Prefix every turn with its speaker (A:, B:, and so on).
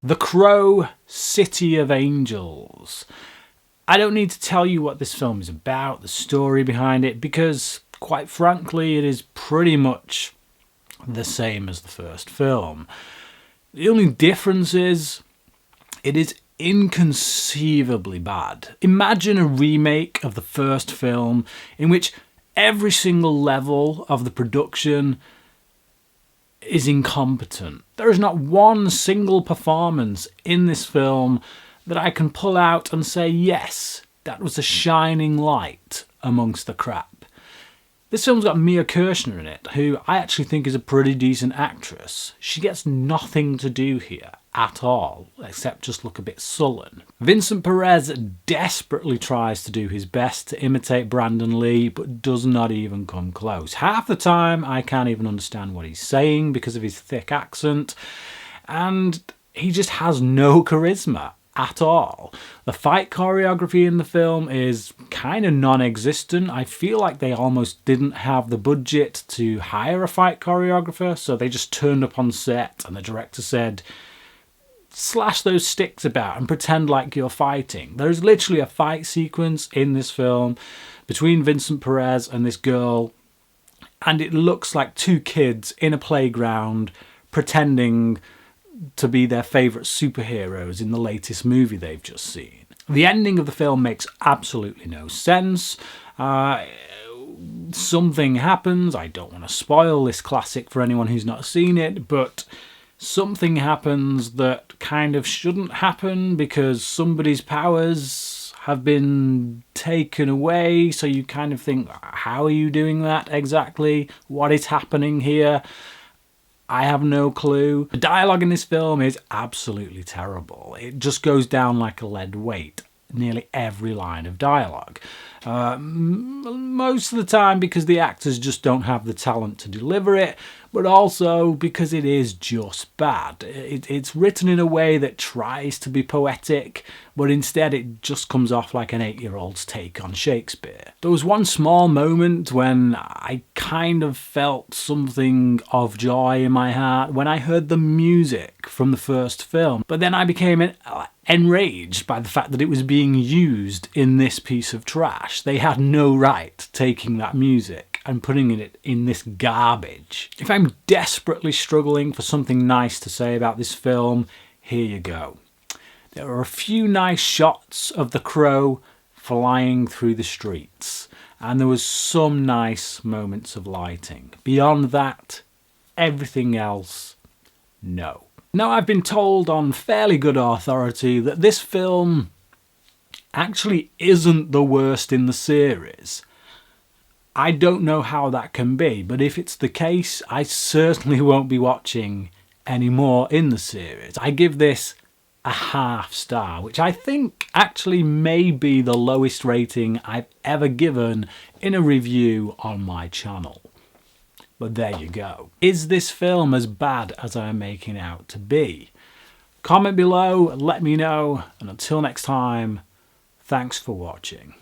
A: The Crow, City of Angels. I don't need to tell you what this film is about, the story behind it, because, quite frankly, it is pretty much the same as the first film. The only difference is, it is inconceivably bad. Imagine a remake of the first film in which every single level of the production is incompetent. There is not one single performance in this film that I can pull out and say, yes, that was a shining light amongst the crap. This film's got Mia Kirshner in it, who I actually think is a pretty decent actress. She gets nothing to do here at all, except just look a bit sullen. Vincent Perez desperately tries to do his best to imitate Brandon Lee, but does not even come close. Half the time, I can't even understand what he's saying because of his thick accent, and he just has no charisma at all. The fight choreography in the film is kind of non-existent. I feel like they almost didn't have the budget to hire a fight choreographer, so they just turned up on set and the director said, slash those sticks about and pretend like you're fighting. There's literally a fight sequence in this film between Vincent Perez and this girl, and it looks like two kids in a playground pretending to be their favourite superheroes in the latest movie they've just seen. The ending of the film makes absolutely no sense. Something happens. I don't want to spoil this classic for anyone who's not seen it, but something happens that kind of shouldn't happen because somebody's powers have been taken away, so you kind of think, how are you doing that exactly? What is happening here? I have no clue. The dialogue in this film is absolutely terrible. It just goes down like a lead weight, nearly every line of dialogue. Most of the time because the actors just don't have the talent to deliver it, but also because it is just bad. It's written in a way that tries to be poetic, but instead it just comes off like an 8-year-old's take on Shakespeare. There was one small moment when I kind of felt something of joy in my heart when I heard the music from the first film, but then I became enraged by the fact that it was being used in this piece of trash. They had no right taking that music and putting it in this garbage. If I'm desperately struggling for something nice to say about this film, here you go. There are a few nice shots of the Crow flying through the streets, and there was some nice moments of lighting. Beyond that, everything else, no. Now, I've been told on fairly good authority that this film actually isn't the worst in the series. I don't know how that can be, but if it's the case, I certainly won't be watching any more in the series. I give this a half star, which I think actually may be the lowest rating I've ever given in a review on my channel. But there you go. Is this film as bad as I'm making out to be? Comment below, let me know, and until next time, thanks for watching.